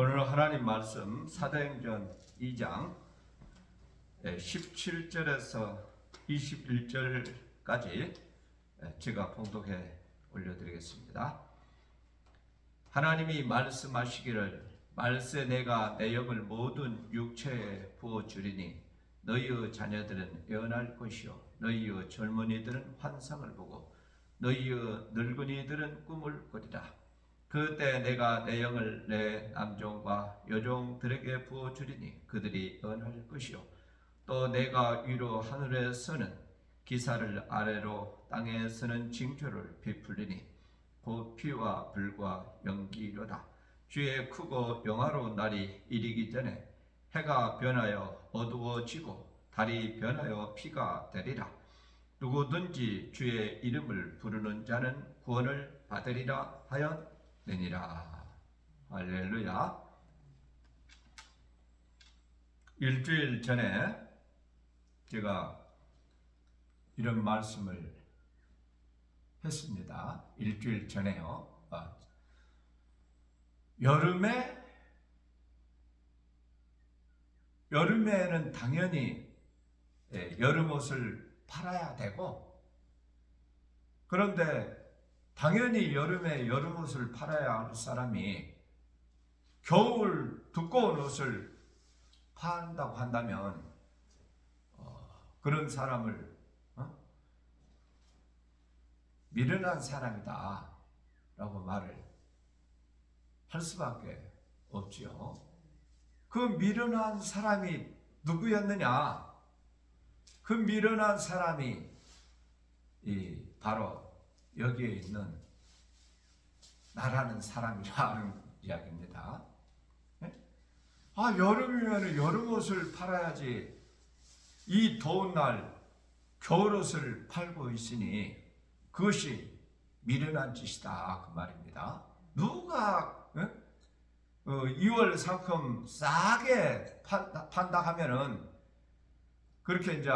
오늘 하나님 말씀 사도행전 2장 17절에서 21절까지 제가 봉독해 올려드리겠습니다. 하나님이 말씀하시기를 말세 내가 내 영을 모든 육체에 부어주리니 너희의 자녀들은 예언할 것이요 너희의 젊은이들은 환상을 보고 너희의 늙은이들은 꿈을 꾸리라. 그때 내가 내 영을 내 남종과 여종들에게 부어주리니 그들이 예언할 것이요 또 내가 위로 하늘에서는 기사를 아래로 땅에서는 징조를 베풀리니 곧 피와 불과 연기로다. 주의 크고 영화로운 날이 이르기 전에 해가 변하여 어두워지고 달이 변하여 피가 되리라. 누구든지 주의 이름을 부르는 자는 구원을 받으리라 하였느니라. 할렐루야. 일주일 전에 제가 이런 말씀을 했습니다. 일주일 전에요. 여름에는 당연히 여름 옷을 팔아야 되고, 그런데 당연히 여름에 여름 옷을 팔아야 할 사람이 겨울 두꺼운 옷을 판다고 한다면 그런 사람을 미련한 사람이다 라고 말을 할 수밖에 없지요. 그 미련한 사람이 누구였느냐? 그 미련한 사람이 바로 여기에 있는 나라는 사람이라는 이야기입니다. 여름이면 여름 옷을 팔아야지 이 더운 날 겨울 옷을 팔고 있으니 그것이 미련한 짓이다 그 말입니다. 누가 2월 상품 싸게 판다 하면은 그렇게 이제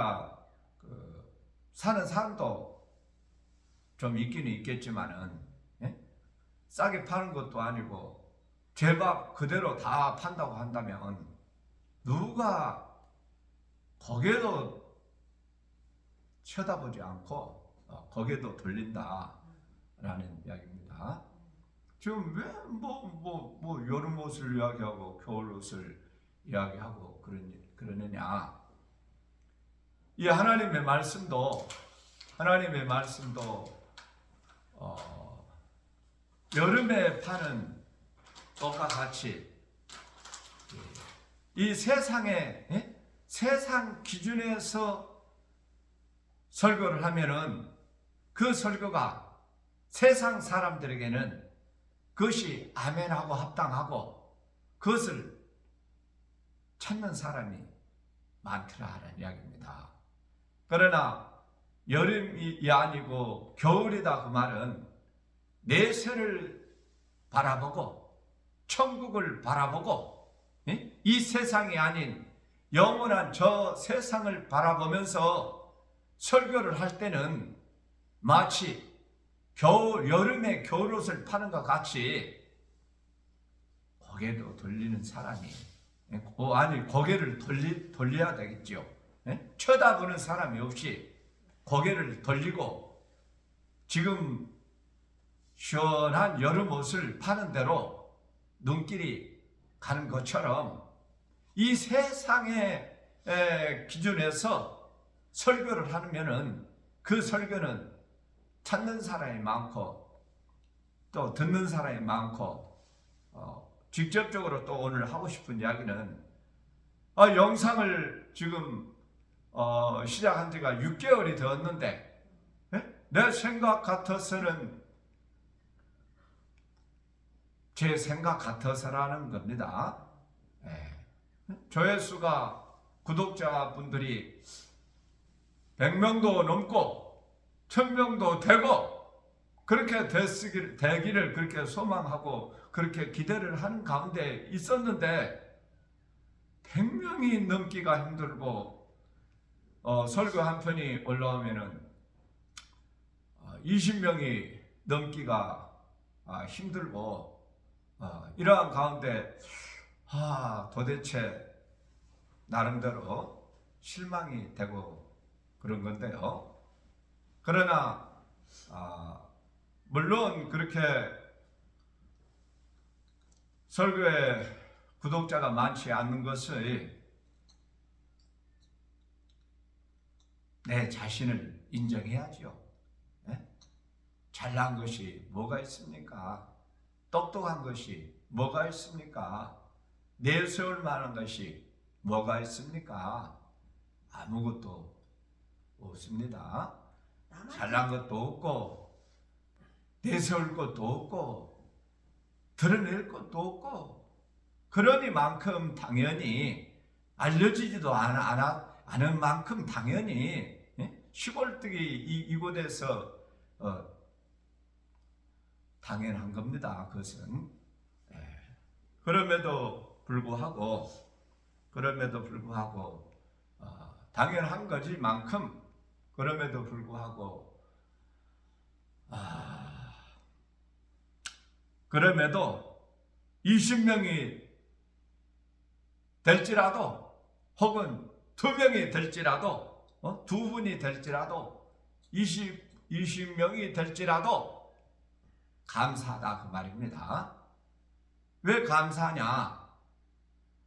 사는 사람도 좀 있기는 있겠지만은 싸게 파는 것도 아니고 제밥 그대로 다 판다고 한다면 누가 거기에도 쳐다보지 않고 거기에도 돌린다라는 이야기입니다. 지금 왜 뭐 여름 옷을 이야기하고 겨울 옷을 이야기하고 그러느냐? 이 하나님의 말씀도 여름에 파는 것과 같이 이 세상 기준에서 설교를 하면은 그 설교가 세상 사람들에게는 그것이 아멘하고 합당하고 그것을 찾는 사람이 많더라라는 이야기입니다. 그러나 여름이 아니고 겨울이다 그 말은 내세를 바라보고 천국을 바라보고 이 세상이 아닌 영원한 저 세상을 바라보면서 설교를 할 때는 마치 여름에 겨울옷을 파는 것 같이 고개도 돌리는 사람이 고개를 돌려야 되겠죠. 쳐다보는 사람이 없이 고개를 돌리고 지금 시원한 여름 옷을 파는 대로 눈길이 가는 것처럼 이 세상의 기준에서 설교를 하면은 그 설교는 찾는 사람이 많고 또 듣는 사람이 많고 직접적으로 또 오늘 하고 싶은 이야기는 영상을 지금 시작한 지가 6개월이 되었는데 내 생각 같아서는 제 생각 같아서라는 겁니다. 조회수가 구독자분들이 100명도 넘고 1000명도 되고 그렇게 되기를 그렇게 소망하고 그렇게 기대를 하는 가운데 있었는데 100명이 넘기가 힘들고 설교 한 편이 올라오면은 20명이 넘기가 힘들고 이러한 가운데 도대체 나름대로 실망이 되고 그런 건데요. 그러나 물론 그렇게 설교에 구독자가 많지 않는 것을 내 자신을 인정해야죠. 네? 잘난 것이 뭐가 있습니까? 똑똑한 것이 뭐가 있습니까? 내세울 만한 것이 뭐가 있습니까? 아무것도 없습니다. 잘난 것도 없고 내세울 것도 없고 드러낼 것도 없고 그러니만큼 당연히 알려지지도 않은 만큼 당연히 시골뜨기 이곳에서 당연한 겁니다. 그것은 그럼에도 불구하고 당연한 거지만큼 그럼에도 불구하고 그럼에도 20명이 될지라도 혹은 2명이 될지라도 2분이 될지라도 20명이 될지라도 감사하다 그 말입니다. 왜 감사하냐?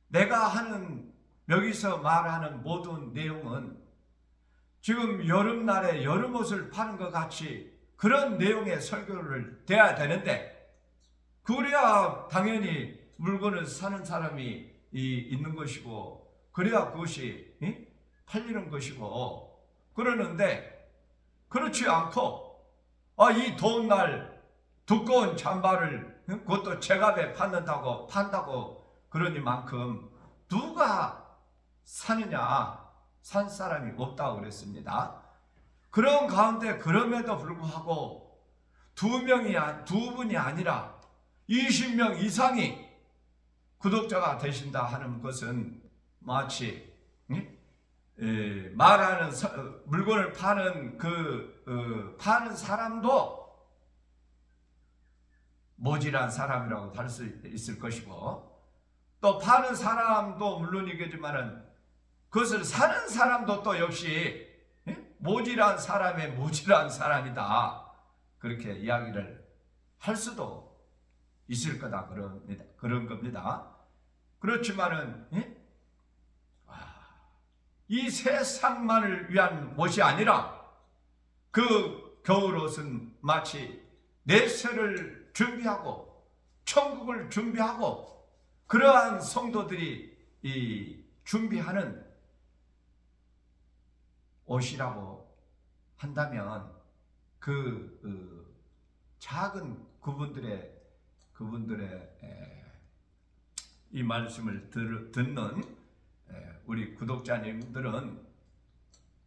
내가 하는 여기서 말하는 모든 내용은 지금 여름날에 여름옷을 파는 것 같이 그런 내용의 설교를 돼야 되는데 그래야 당연히 물건을 사는 사람이 있는 것이고 그래야 그것이 팔리는 것이고 그러는데 그렇지 않고 이 더운 날 두꺼운 잠바를 그것도 제값에 판다고 그러니만큼 누가 사느냐? 산 사람이 없다고 그랬습니다. 그런 가운데 그럼에도 불구하고 2분이 아니라 20명 이상이 구독자가 되신다 하는 것은 마치 말하는 물건을 파는 파는 사람도 모질한 사람이라고 할 수 있을 것이고 또 파는 사람도 물론이겠지만은 그것을 사는 사람도 또 역시 모질한 사람의 모질한 사람이다 그렇게 이야기를 할 수도 있을 거다 그런 겁니다. 그렇지만은 이 세상만을 위한 옷이 아니라 그 겨울옷은 마치 내세를 준비하고 천국을 준비하고 그러한 성도들이 준비하는 옷이라고 한다면 그 작은 그분들의 이 말씀을 듣는 우리 구독자님들은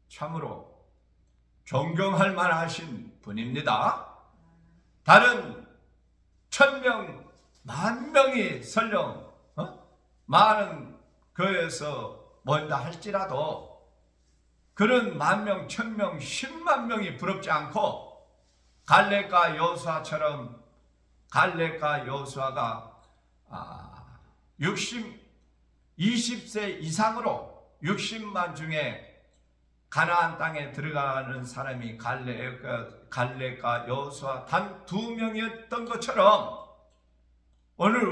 참으로 존경할 만하신 분입니다. 다른 1000명, 10,000명이 설령 많은 교회에서 모인다 할지라도 그런 10,000명, 1,000명, 10만 명이 부럽지 않고 갈렙과 여호수아처럼 갈렙과 여호수아가 20세 이상으로 60만 중에 가나안 땅에 들어가는 사람이 갈렙과 여호수아 단 2명이었던 것처럼 오늘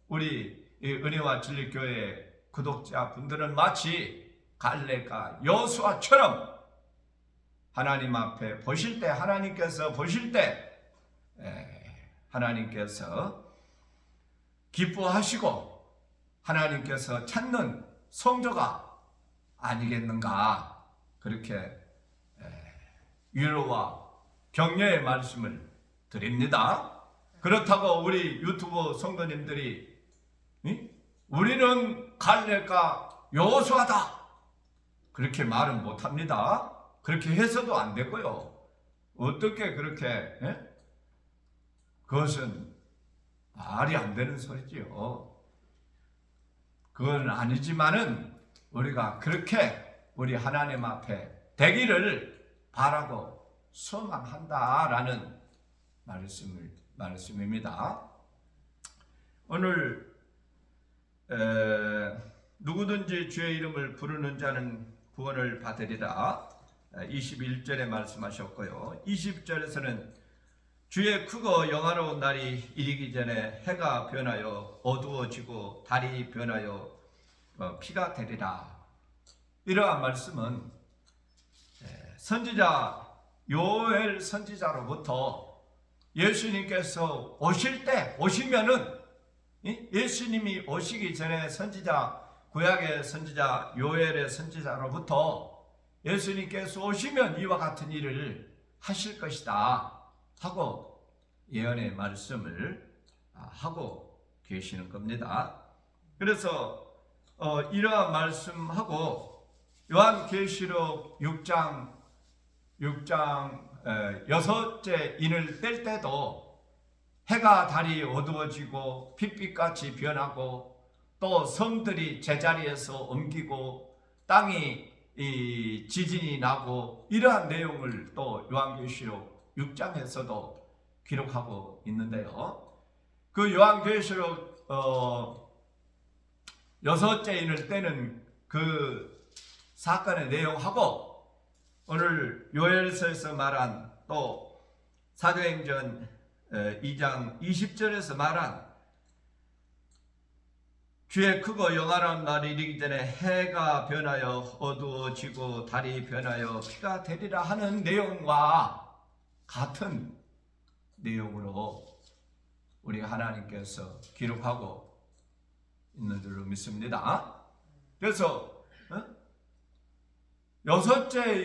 우리 은혜와 진리교회 구독자분들은 마치 갈렙과 여호수아처럼 하나님 앞에 보실 때 하나님께서 보실 때 하나님께서 기뻐하시고 하나님께서 찾는 성도가 아니겠는가 그렇게 위로와 격려의 말씀을 드립니다. 그렇다고 우리 유튜브 성도님들이 우리는 갈렙과 여호수아다 그렇게 말은 못합니다. 그렇게 해서도 안 되고요. 어떻게 그렇게 그것은 말이 안 되는 소리지요. 그건 아니지만은 우리가 그렇게 우리 하나님 앞에 되기를 바라고 소망한다라는 말씀입니다. 오늘 누구든지 주의 이름을 부르는 자는 구원을 받으리라. 21절에 말씀하셨고요. 20절에서는 주의 크고 영화로운 날이 이르기 전에 해가 변하여 어두워지고 달이 변하여 피가 되리라. 이러한 말씀은 선지자 요엘 선지자로부터 예수님께서 오시면은 예수님이 오시기 전에 구약의 선지자 요엘의 선지자로부터 예수님께서 오시면 이와 같은 일을 하실 것이다 하고 예언의 말씀을 하고 계시는 겁니다. 그래서 이러한 말씀하고 요한계시록 6장 6째 인을 뗄 때도 해가 달이 어두워지고 핏빛같이 변하고 또 성들이 제자리에서 옮기고 땅이 지진이 나고 이러한 내용을 또 요한계시록 6장에서도 기록하고 있는데요. 그 요한계시록 6째 인을 떼는 그 사건의 내용하고 오늘 요엘서에서 말한 또 사도행전 2장 20절에서 말한 주의 크고 영화로운 날이 이르기 전에 해가 변하여 어두워지고 달이 변하여 피가 되리라 하는 내용과 같은 내용으로 우리 하나님께서 기록하고 있는 줄로 믿습니다. 그래서 6째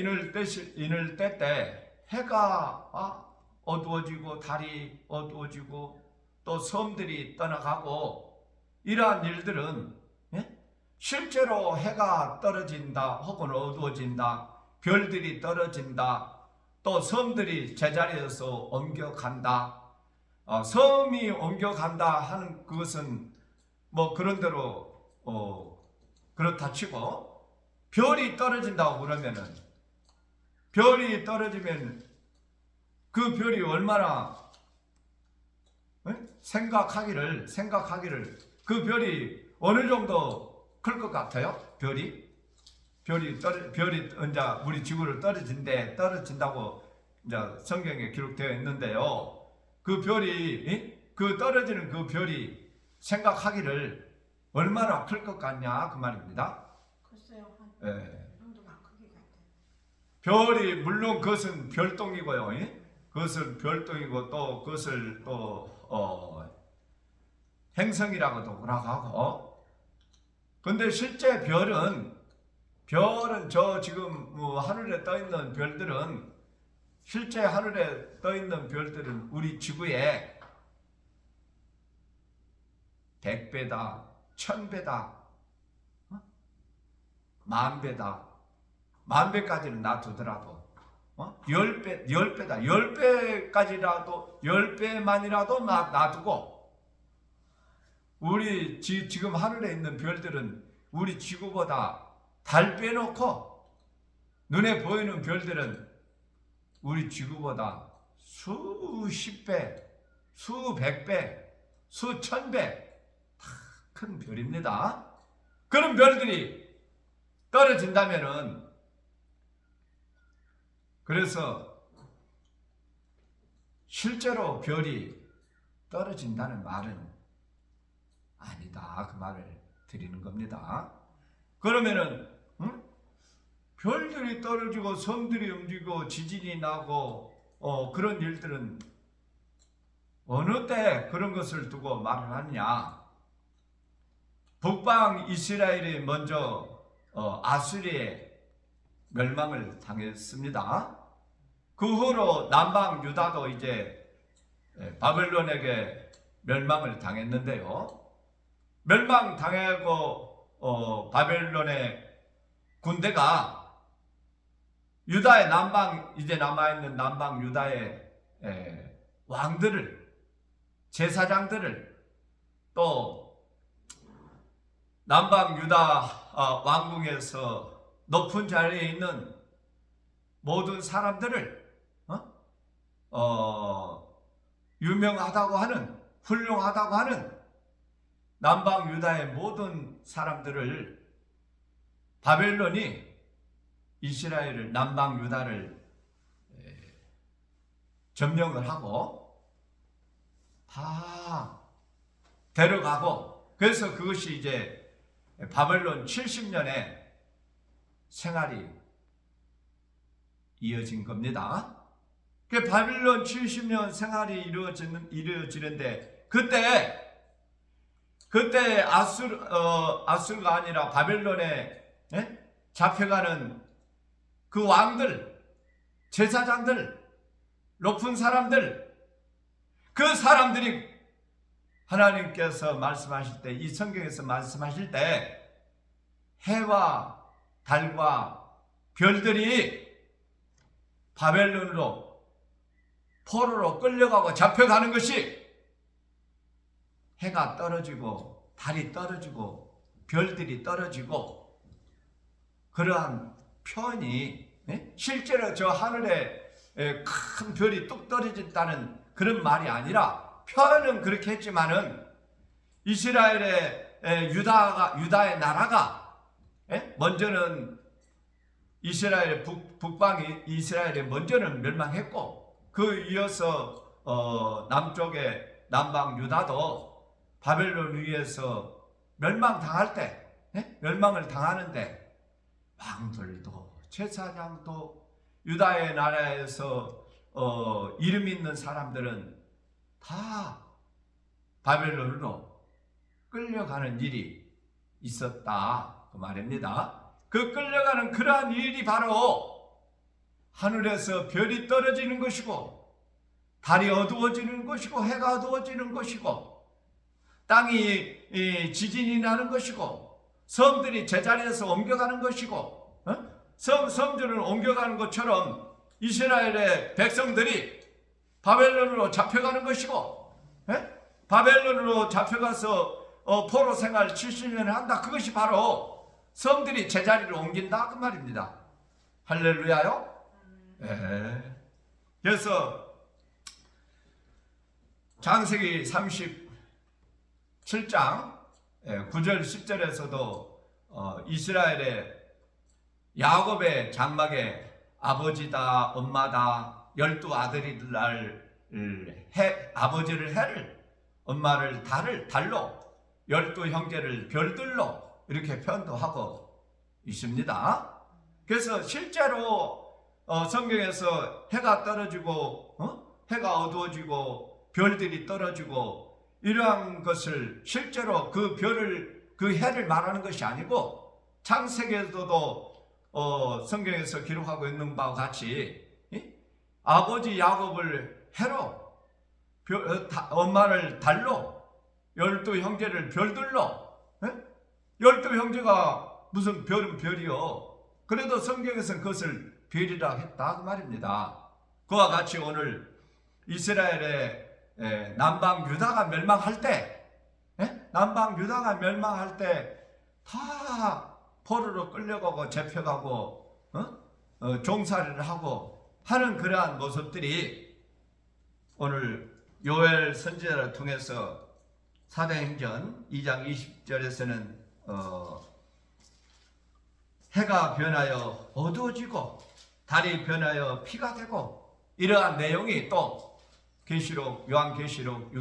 인을 뗄 때 해가 어두워지고 달이 어두워지고 또 섬들이 떠나가고 이러한 일들은 실제로 해가 떨어진다 혹은 어두워진다, 별들이 떨어진다, 또 섬들이 제자리에서 옮겨간다, 섬이 옮겨간다 하는 그것은 뭐 그런대로 그렇다 치고 별이 떨어진다고 그러면은 별이 떨어지면 그 별이 얼마나 생각하기를 그 별이 어느 정도 클 것 같아요? 별이 이제 우리 지구를 떨어진다고 이제 성경에 기록되어 있는데요. 그 별이 떨어지는 그 별이 생각하기를 얼마나 클 것 같냐 그 말입니다. 글쎄요, 한 정도만 크게 같아요. 별이 물론 그것은 별똥이고요. 그것은 별똥이고 또 그것을 또 행성이라고도 하고. 근데 실제 별은 저 지금 하늘에 떠 있는 별들은 실제 하늘에 떠 있는 별들은 우리 지구에 100배다, 1000배다, 10,000배다, 10,000배까지는 놔두더라도 10배다, 10배까지라도 10배만이라도 놔두고 우리 지금 하늘에 있는 별들은 우리 지구보다 달 빼놓고 눈에 보이는 별들은 우리 지구보다 수십 배, 수백 배, 수천 배 큰 별입니다. 그런 별들이 떨어진다면은 그래서 실제로 별이 떨어진다는 말은 아니다 그 말을 드리는 겁니다. 그러면은 별들이 떨어지고 섬들이 움직이고 지진이 나고 그런 일들은 어느 때 그런 것을 두고 말을 하느냐? 북방 이스라엘이 먼저 아수리에 멸망을 당했습니다. 그 후로 남방 유다도 이제 바벨론에게 멸망을 당했는데요. 멸망당하고 바벨론의 군대가 유다의 이제 남아있는 남방 유다의 왕들을, 제사장들을, 또 남방 유다 왕궁에서 높은 자리에 있는 모든 사람들을 유명하다고 하는, 훌륭하다고 하는 남방 유다의 모든 사람들을 바벨론이 이스라엘을 남방 유다를 점령을 하고 다 데려가고, 그래서 그것이 이제 바벨론 70년의 생활이 이어진 겁니다. 그 바벨론 70년 생활이 이루어지는데 그때 아수르가 아니라 바벨론에 잡혀가는 그 왕들, 제사장들, 높은 사람들, 그 사람들이 하나님께서 말씀하실 때, 이 성경에서 말씀하실 때 해와 달과 별들이 바벨론으로 포로로 끌려가고 잡혀가는 것이, 해가 떨어지고 달이 떨어지고 별들이 떨어지고, 그러한 표현이 실제로 저 하늘에 큰 별이 뚝 떨어졌다는 그런 말이 아니라, 표현은 그렇게 했지만은 이스라엘의 유다의 나라가 먼저는 이스라엘의 북방이 이스라엘에 먼저는 멸망했고, 그 이어서 남쪽의 남방 유다도 바벨론 위에서 멸망을 당하는데, 왕들도 제사장도 유다의 나라에서 이름 있는 사람들은 다 바벨론으로 끌려가는 일이 있었다, 그 말입니다. 그 끌려가는 그러한 일이 바로 하늘에서 별이 떨어지는 것이고, 달이 어두워지는 것이고, 해가 어두워지는 것이고, 땅이 지진이 나는 것이고, 섬들이 제자리에서 옮겨가는 것이고, 성전을 옮겨가는 것처럼 이스라엘의 백성들이 바벨론으로 잡혀가는 것이고, 바벨론으로 잡혀가서 포로 생활 70년을 한다. 그것이 바로 성들이 제자리를 옮긴다, 그 말입니다. 할렐루야요. 그래서 창세기 37장 9절 10절에서도 이스라엘의 야곱의 장막에 아버지다 엄마다 12아들이들 아버지를 해를, 엄마를 달로, 12형제를 별들로 이렇게 표현도 하고 있습니다. 그래서 실제로 성경에서 해가 떨어지고 해가 어두워지고 별들이 떨어지고 이러한 것을 실제로 그 해를 말하는 것이 아니고, 창세기에서도 성경에서 기록하고 있는 바와 같이 아버지 야곱을 해로, 엄마를 달로, 12형제를 별들로. 12형제가 무슨 별은 별이요. 그래도 성경에서는 그것을 별이라 했다, 그 말입니다. 그와 같이 오늘 이스라엘의 남방 유다가 멸망할 때, 다 포로로 끌려가고 잡혀가고 종살이를 하고 하는 그러한 모습들이 오늘 요엘 선지자를 통해서 사도행전 2장 20절에서는 해가 변하여 어두워지고 달이 변하여 피가 되고, 이러한 내용이 또 요한계시록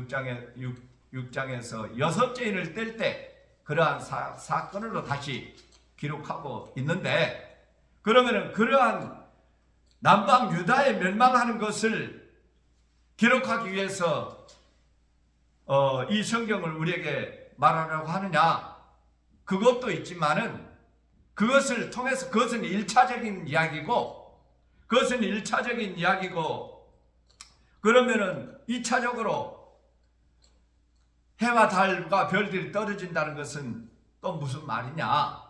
6장에서 여섯째 인을 뗄 때 그러한 사건으로 다시 기록하고 있는데, 그러면은 그러한 남방 유다에 멸망하는 것을 기록하기 위해서 이 성경을 우리에게 말하라고 하느냐? 그것도 있지만은 그것을 통해서, 그것은 1차적인 이야기고, 그러면은 2차적으로 해와 달과 별들이 떨어진다는 것은 또 무슨 말이냐?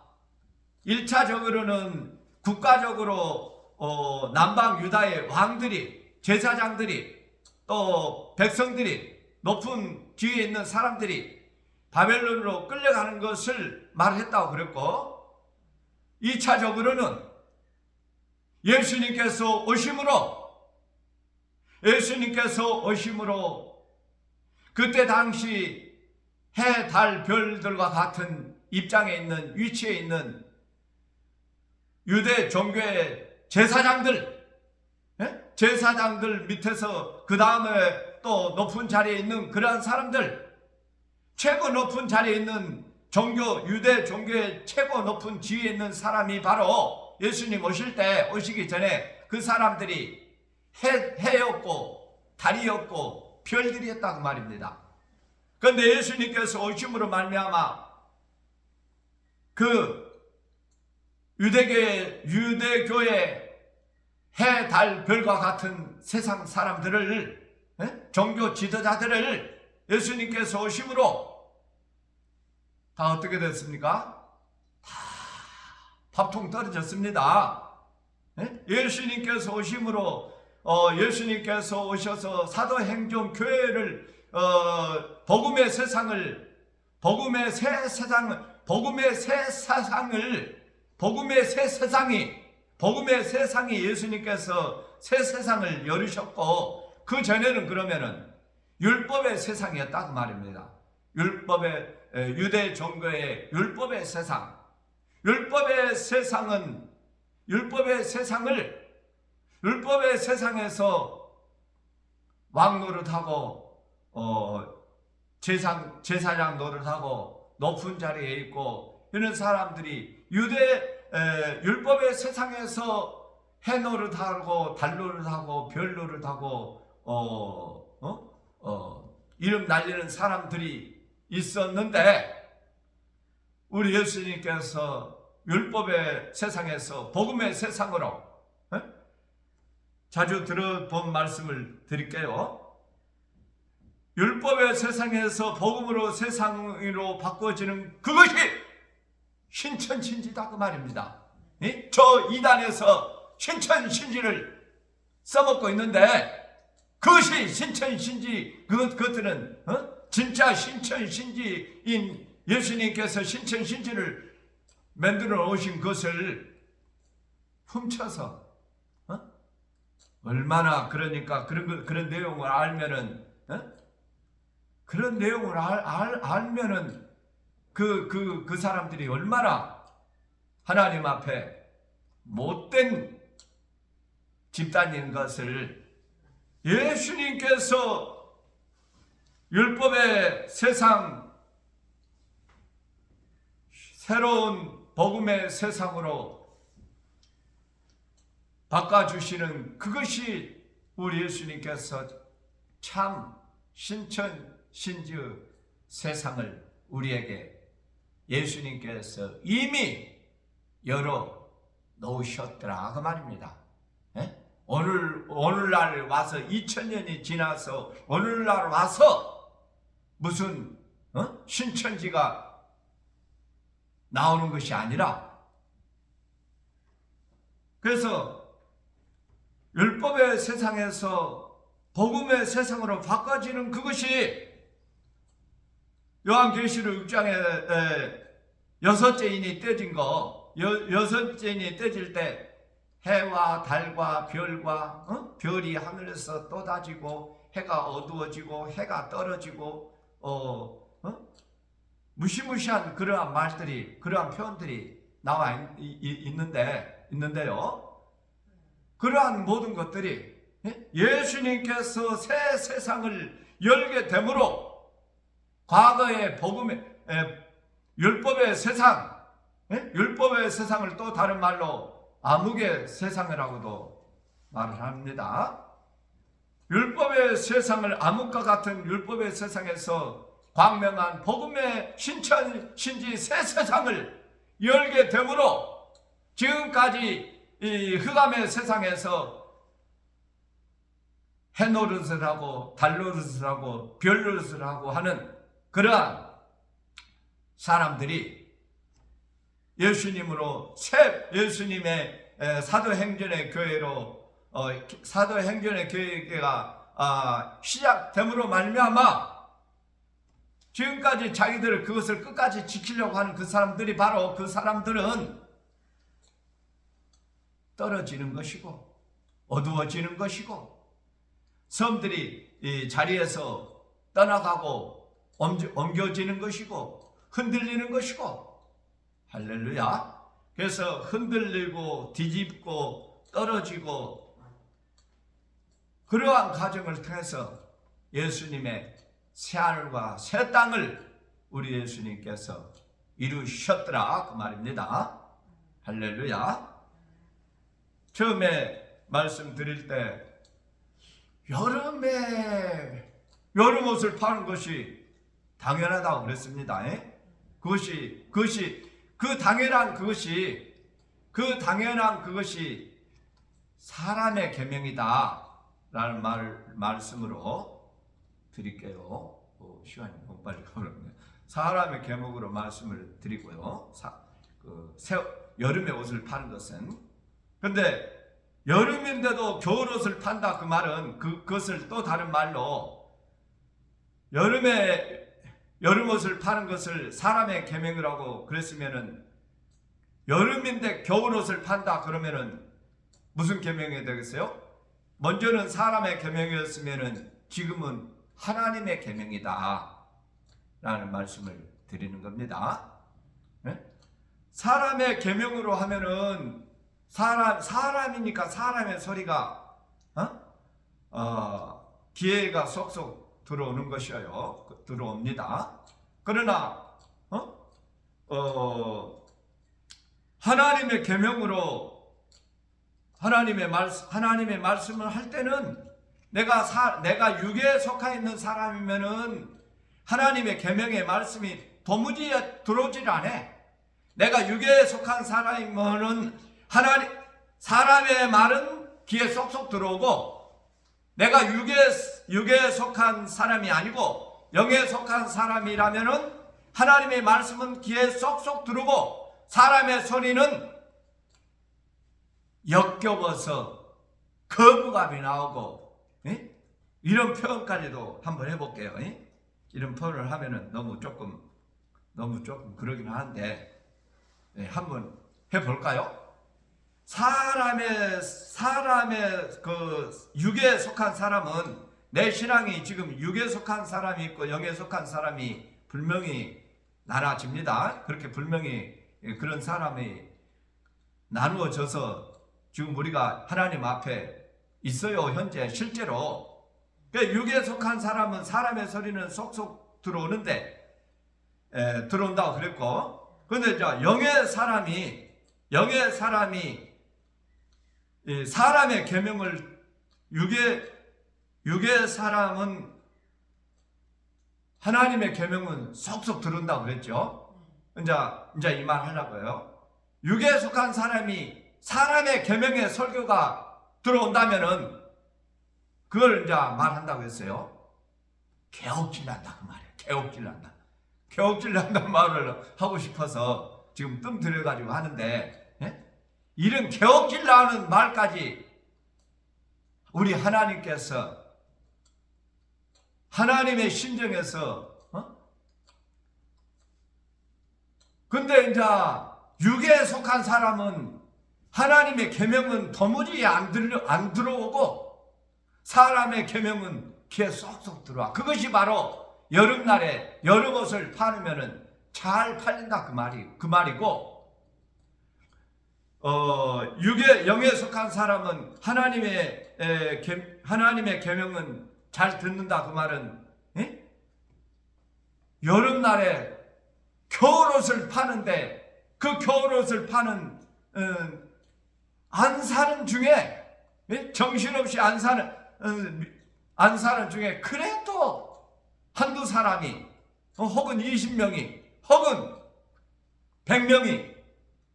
1차적으로는 국가적으로 남방 유다의 왕들이, 제사장들이, 또 백성들이, 높은 지위에 있는 사람들이 바벨론으로 끌려가는 것을 말했다고 그랬고, 2차적으로는 예수님께서 오심으로 그때 당시 해, 달, 별들과 같은 입장에 있는, 위치에 있는 유대 종교의 제사장들, 제사장들 밑에서 그 다음에 또 높은 자리에 있는 그러한 사람들, 최고 높은 자리에 있는 유대 종교의 최고 높은 지위에 있는 사람이 바로 예수님 오시기 전에 그 사람들이 해였고 달이었고 별들이었다고 말입니다. 그런데 예수님께서 오심으로 말미암아 그 유대교의 해, 달, 별과 같은 세상 사람들을, 종교 지도자들을 예수님께서 오심으로 다 어떻게 됐습니까? 다 밥통 떨어졌습니다. 예수님께서 오심으로 예수님께서 오셔서 사도행전 교회를 복음의 새 세상이 예수님께서 새 세상을 열으셨고, 그 전에는 그러면은 율법의 세상이었다고 말입니다. 유대 종교의 율법의 세상에서 왕 노릇하고 제사장 노릇하고 높은 자리에 있고 이런 사람들이 율법의 세상에서 해 노릇하고 달 노릇하고 별 노릇하고 이름 날리는 사람들이 있었는데, 우리 예수님께서 율법의 세상에서 복음의 세상으로, 자주 들어본 말씀을 드릴게요. 율법의 세상에서 복음으로 세상으로 바꿔지는 그것이 신천신지다 그 말입니다. 저 이단에서 신천신지를 써먹고 있는데, 그것이 신천신지, 그것들은 진짜 신천신지인 예수님께서 신천신지를 만들어 오신 것을 훔쳐서 얼마나, 그러니까 그런 내용을 알면은, 그런 내용을 알면은 그 사람들이 얼마나 하나님 앞에 못된 집단인 것을 예수님께서 율법의 세상, 새로운 복음의 세상으로 바꿔주시는 그것이 우리 예수님께서 참 신천신지 세상을 우리에게 예수님께서 이미 열어 놓으셨더라 그 말입니다. 오늘날 와서 2000년이 지나서 오늘날 와서 무슨 신천지가 나오는 것이 아니라, 그래서 율법의 세상에서 복음의 세상으로 바꿔지는 그것이 요한계시록 6장에 여섯째 인이 떼진 거, 여섯째 인이 떼질 때 해와 달과 별과 별이 하늘에서 쏟아지고 해가 어두워지고 해가 떨어지고 무시무시한 그러한 말들이, 그러한 표현들이 나와 있는데요. 그러한 모든 것들이 예수님께서 새 세상을 열게 되므로 과거의 복음의 율법의 세상을 또 다른 말로 암흑의 세상이라고도 말을 합니다. 율법의 세상을, 암흑과 같은 율법의 세상에서 광명한 복음의 신천신지 새 세상을 열게 되므로 지금까지 이 흑암의 세상에서 해 노릇을 하고 달 노릇을 하고 별 노릇을 하고 하는 그러한 사람들이 예수님의 사도행전의 교회로 사도행전의 교회가 시작됨으로 말미암아 지금까지 자기들 그것을 끝까지 지키려고 하는 그 사람들이, 바로 그 사람들은 떨어지는 것이고 어두워지는 것이고, 섬들이 이 자리에서 떠나가고 옮겨지는 것이고 흔들리는 것이고, 할렐루야. 그래서 흔들리고 뒤집고 떨어지고 그러한 과정을 통해서 예수님의 새하늘과 새 땅을 우리 예수님께서 이루셨더라 그 말입니다. 할렐루야. 처음에 말씀드릴 때 여름에 여름 옷을 파는 것이 당연하다고 그랬습니다. 그것이 그 당연한 그것이 사람의 계명이다 라는 말씀으로 드릴게요. 시간이 너무 빨리 가버렸네. 사람의 계명으로 말씀을 드리고요. 여름의 옷을 파는 것은, 근데 여름인데도 겨울 옷을 판다 그 말은 그것을 또 다른 말로 여름 옷을 파는 것을 사람의 계명이라고 그랬으면은, 여름인데 겨울 옷을 판다 그러면은 무슨 계명이 되겠어요? 먼저는 사람의 계명이었으면은 지금은 하나님의 계명이다 라는 말씀을 드리는 겁니다. 네? 사람의 계명으로 하면은 사람이니까 사람의 소리가 기회가 쏙쏙 들어오는 것이에요. 들어옵니다. 그러나 하나님의 계명으로 하나님의 말씀을 할 때는 내가 육에 속해 있는 사람이면은 하나님의 계명의 말씀이 도무지 들어오질 않아. 내가 육에 속한 사람이면은 사람의 말은 귀에 쏙쏙 들어오고, 내가 육에 속한 사람이 아니고 영에 속한 사람이라면은 하나님의 말씀은 귀에 쏙쏙 들어오고, 사람의 소리는 역겨워서 거부감이 나오고, 이런 표현까지도 한번 해볼게요. 이런 표현을 하면은 너무 조금 그러긴 하는데, 한번 해볼까요? 사람의 그 육에 속한 사람은, 내 신앙이 지금 육에 속한 사람이 있고 영에 속한 사람이 분명히 나눠집니다. 그렇게 분명히 그런 사람이 나누어져서 지금 우리가 하나님 앞에 있어요. 현재 실제로. 육에 속한 사람은 사람의 소리는 쏙쏙 들어오는데 들어온다고 그랬고, 그런데 영의 사람이 사람의 계명을, 육의 사람은 하나님의 계명은 쏙쏙 들은다고 그랬죠. 이제 이 말 하려고요. 육에 속한 사람이 사람의 계명의 설교가 들어온다면은 그걸 이제 말한다고 했어요. 개옥질난다 그 말이에요. 개옥질난다는 말을 하고 싶어서 지금 뜸 들여가지고 하는데, 이런 개옥질나는 말까지 우리 하나님께서 하나님의 심정에서 근데 이제 육에 속한 사람은 하나님의 계명은 도무지 안 들어오고 사람의 계명은 귀에 쏙쏙 들어와. 그것이 바로 여름날에 여름옷을 파면은 잘 팔린다 그 말이고, 영에 속한 사람은 하나님의 계명은 잘 듣는다 그 말은, 여름날에 겨울옷을 파는데 그 겨울옷을 파는 안 사는 중에, 정신없이 안 사는 중에 그래도 한두 사람이 혹은 20명이 혹은 100명이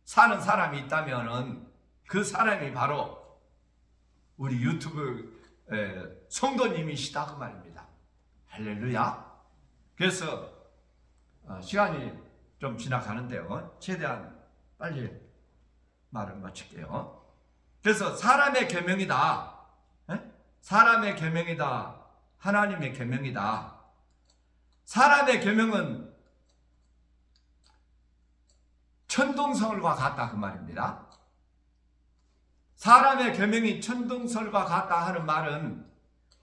사는 사람이 있다면은 그 사람이 바로 우리 유튜브 성도님이시다 그 말입니다. 할렐루야. 그래서 시간이 좀 지나가는데요, 최대한 빨리 말을 마칠게요. 그래서 사람의 계명이다, 사람의 계명이다, 하나님의 계명이다. 사람의 계명은 천둥서울과 같다 그 말입니다. 사람의 계명이 천둥서울과 같다 하는 말은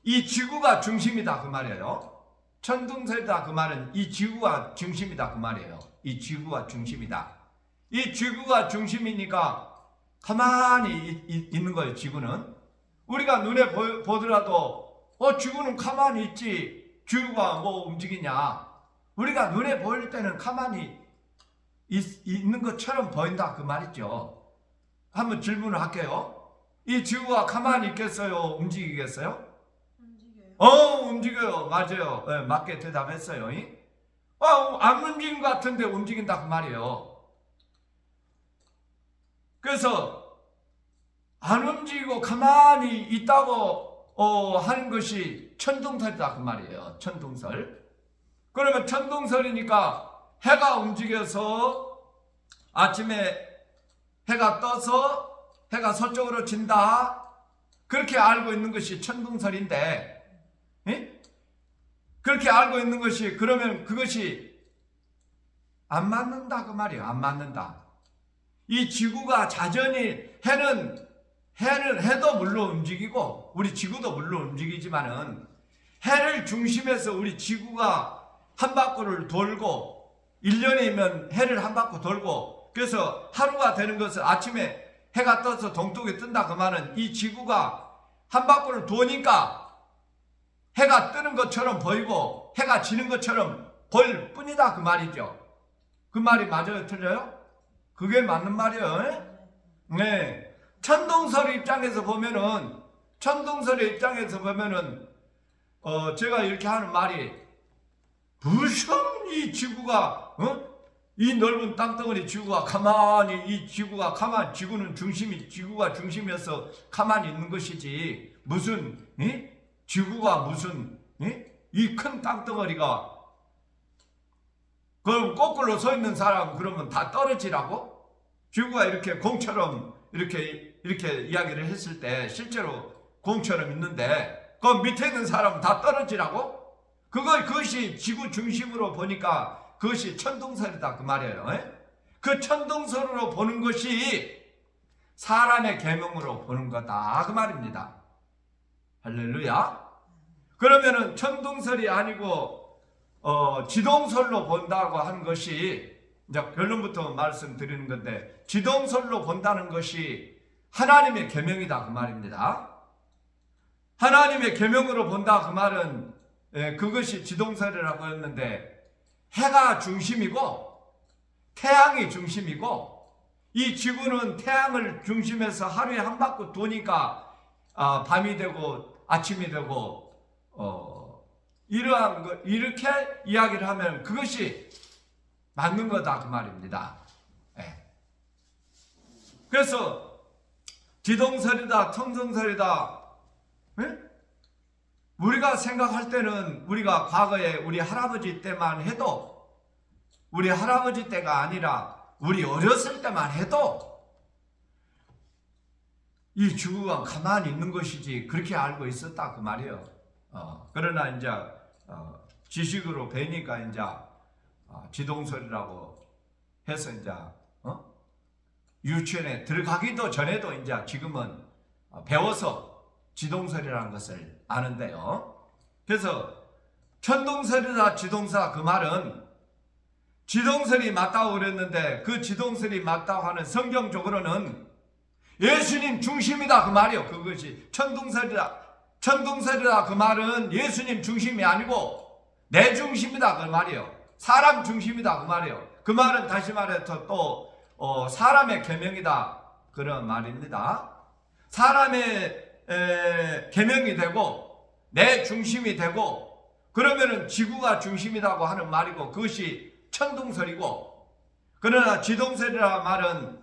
이 지구가 중심이다 그 말이에요. 천둥설이다 그 말은 이 지구가 중심이다 그 말이에요. 이 지구가 중심이다. 이 지구가 중심이니까 가만히 있는 거예요. 지구는 우리가 눈에 보더라도 지구는 가만히 있지 지구가 뭐 움직이냐. 우리가 눈에 보일 때는 가만히 있는 것처럼 보인다 그 말이죠. 한번 질문을 할게요. 이 지구가 가만히 있겠어요? 움직이겠어요? 움직여요. 움직여요. 맞아요. 네, 맞게 대답했어요. 안 움직인 것 같은데 움직인다 그 말이에요. 그래서 안 움직이고 가만히 있다고 하는 것이 천둥설이다 그 말이에요. 천둥설. 그러면 천둥설이니까 해가 움직여서 아침에 해가 떠서 해가 서쪽으로 진다. 그렇게 알고 있는 것이 천둥설인데, 그렇게 알고 있는 것이 그러면 그것이 안 맞는다 그 말이에요. 안 맞는다. 이 지구가 자전히 해도 물론 움직이고 우리 지구도 물론 움직이지만은 해를 중심해서 우리 지구가 한 바퀴를 돌고 1년이면 해를 한 바퀴 돌고 그래서 하루가 되는 것은 아침에 해가 떠서 동쪽에 뜬다 그 말은 이 지구가 한 바퀴를 도니까 해가 뜨는 것처럼 보이고 해가 지는 것처럼 보일 뿐이다 그 말이죠. 그 말이 맞아요? 틀려요? 그게 맞는 말이에요. 네. 천둥설의 입장에서 보면은 제가 이렇게 하는 말이 무슨 이 지구가 이 넓은 땅덩어리 지구가 가만히 지구는 지구가 중심이어서 가만히 있는 것이지 무슨 지구가 무슨 이 큰 땅덩어리가 그럼 거꾸로 서 있는 사람 그러면 다 떨어지라고? 지구가 이렇게 공처럼 이렇게 이야기를 했을 때 실제로 공처럼 있는데 그 밑에 있는 사람은 다 떨어지라고? 그것이 지구 중심으로 보니까 그것이 천둥설이다 그 말이에요. 그 천둥설으로 보는 것이 사람의 계명으로 보는 거다 그 말입니다. 할렐루야. 그러면은 천둥설이 아니고 지동설로 본다고 하는 것이 이제 결론부터 말씀드리는 건데 지동설로 본다는 것이 하나님의 계명이다 그 말입니다. 하나님의 계명으로 본다 그 말은 그것이 지동설이라고 했는데 해가 중심이고 태양이 중심이고 이 지구는 태양을 중심해서 하루에 한 바퀴 도니까 밤이 되고 아침이 되고 이러한 거 이렇게 이야기를 하면 그것이 맞는 거다 그 말입니다. 그래서 지동설이다 천둥설이다 우리가 생각할 때는 우리가 과거에 우리 할아버지 때만 해도 우리 할아버지 때가 아니라 우리 어렸을 때만 해도 이 지구가 가만히 있는 것이지 그렇게 알고 있었다 그 말이에요. 그러나 이제 지식으로 배니까 이제 지동설이라고 해서 이제 유치원에 들어가기도 전에도 이제 지금은 배워서 지동설이라는 것을 아는데요. 그래서 천둥설이다 지동설 그 말은 지동설이 맞다고 그랬는데 그 지동설이 맞다고 하는 성경적으로는 예수님 중심이다 그 말이에요. 그것이 천둥설이다 그 말은 예수님 중심이 아니고 내 중심이다 그 말이에요. 사람 중심이다 그 말이에요. 그 말은 다시 말해서 또 사람의 계명이다 그런 말입니다. 사람의 계명이 되고 내 중심이 되고 그러면은 지구가 중심이라고 하는 말이고 그것이 천둥설이고 그러나 지동설이라 말은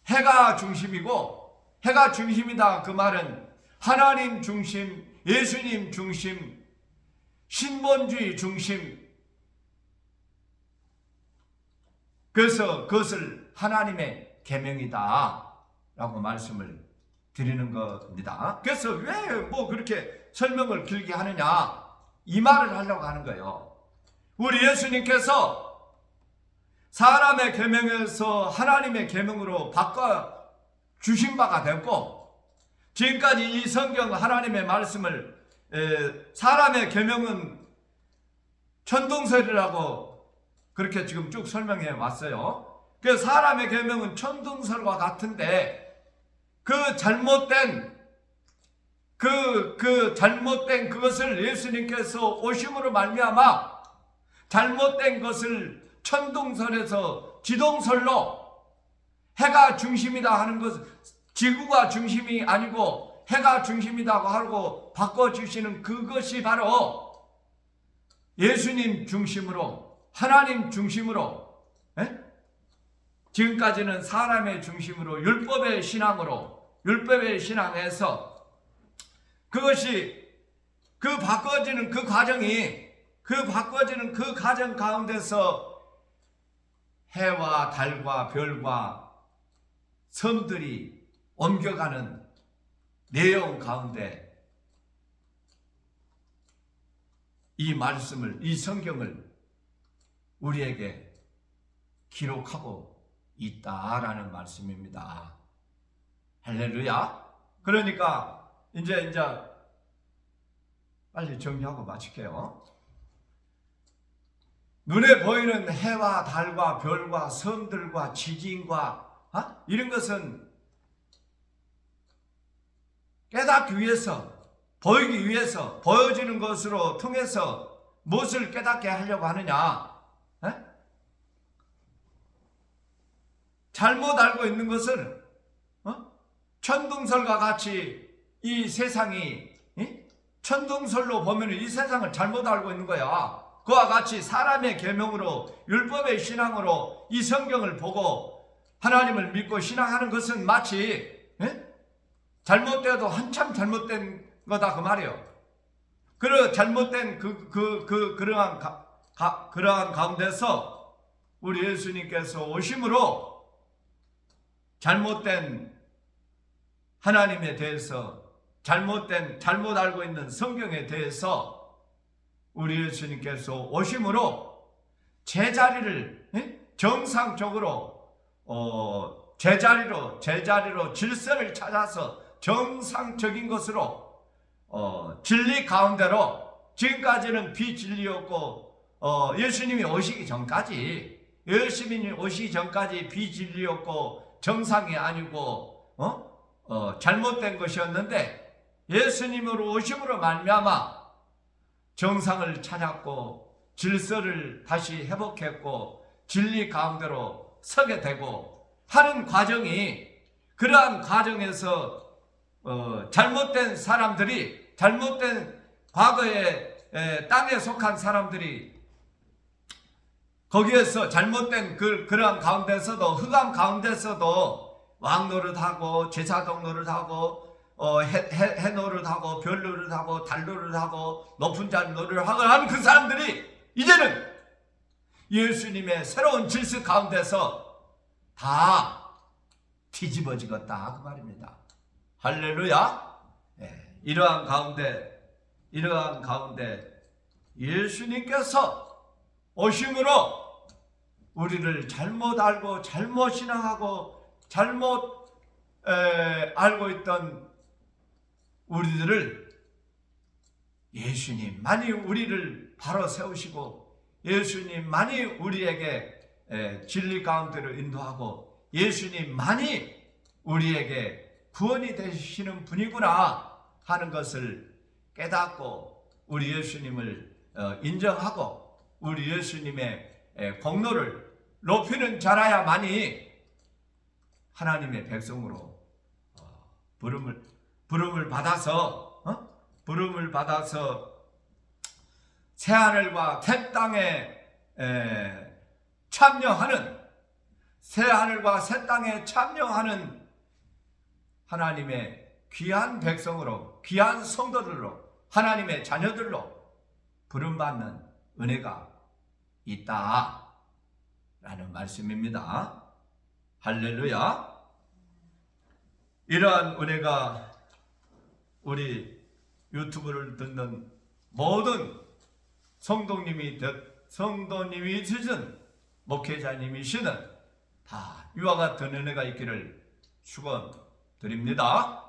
해가 중심이고 해가 중심이다 그 말은 하나님 중심, 예수님 중심, 신본주의 중심 그래서 그것을 하나님의 계명이다 라고 말씀을 드리는 겁니다. 그래서 왜 뭐 그렇게 설명을 길게 하느냐 이 말을 하려고 하는 거예요. 우리 예수님께서 사람의 계명에서 하나님의 계명으로 바꿔 주신 바가 됐고 지금까지 이 성경 하나님의 말씀을 사람의 계명은 천둥설이라고 그렇게 지금 쭉 설명해 왔어요. 그 사람의 계명은 천둥설과 같은데 그 잘못된 그것을 예수님께서 오심으로 말미암아 잘못된 것을 천둥설에서 지동설로 해가 중심이다 하는 것, 지구가 중심이 아니고 해가 중심이라고 하고 바꿔주시는 그것이 바로 예수님 중심으로, 하나님 중심으로, 지금까지는 사람의 중심으로 율법의 신앙에서 그것이 바꿔지는 그 과정 가운데서 해와 달과 별과 섬들이 옮겨가는 내용 가운데 이 말씀을, 이 성경을 우리에게 기록하고 있다라는 말씀입니다. 할렐루야. 그러니까 이제 빨리 정리하고 마칠게요. 눈에 보이는 해와 달과 별과 섬들과 지진과 이런 것은 깨닫기 위해서, 보이기 위해서, 보여지는 것으로 통해서 무엇을 깨닫게 하려고 하느냐? 잘못 알고 있는 것은 천둥설과 같이 이 세상이 천둥설로 보면 이 세상을 잘못 알고 있는 거야. 그와 같이 사람의 계명으로 율법의 신앙으로 이 성경을 보고 하나님을 믿고 신앙하는 것은 마치 잘못되어도 한참 잘못된 거다 그 말이에요. 잘못된 그러한 가운데서 우리 예수님께서 오심으로 잘못된 하나님에 대해서 잘못 알고 있는 성경에 대해서 우리 예수님께서 오심으로 제자리를 정상적으로 제자리로 질서를 찾아서 정상적인 것으로 진리 가운데로 지금까지는 비진리였고 예수님이 오시기 전까지 비진리였고 정상이 아니고 잘못된 것이었는데 예수님으로 오심으로 말미암아 정상을 찾았고 질서를 다시 회복했고 진리 가운데로 서게 되고 하는 과정이, 그러한 과정에서 잘못된 사람들이, 잘못된 과거의 땅에 속한 사람들이 거기에서 잘못된 그러한 가운데서도, 흑암 가운데서도 왕 노릇하고 제사동 노릇하고 해 노릇하고 별 노릇하고 달 노릇하고 높은 자리 노릇하고 하는 그 사람들이 이제는 예수님의 새로운 질서 가운데서 다 뒤집어지겠다 그 말입니다. 할렐루야. 이러한 가운데 예수님께서 오심으로 우리를 잘못 알고 잘못 신앙하고 잘못 알고 있던 우리들을 예수님만이 우리를 바로 세우시고 예수님만이 우리에게 진리 가운데로 인도하고 예수님만이 우리에게 구원이 되시는 분이구나 하는 것을 깨닫고 우리 예수님을 인정하고 우리 예수님의 공로를 높이는 자라야만이 하나님의 백성으로 부름을 받아서 새하늘과 새 땅에 참여하는, 새하늘과 새 땅에 참여하는 하나님의 귀한 백성으로, 귀한 성도들로, 하나님의 자녀들로 부름받는 은혜가 있다 라는 말씀입니다. 할렐루야. 이러한 은혜가 우리 유튜브를 듣는 모든 성도님이시든 목회자님이시든 다 이와 같은 은혜가 있기를 축원드립니다.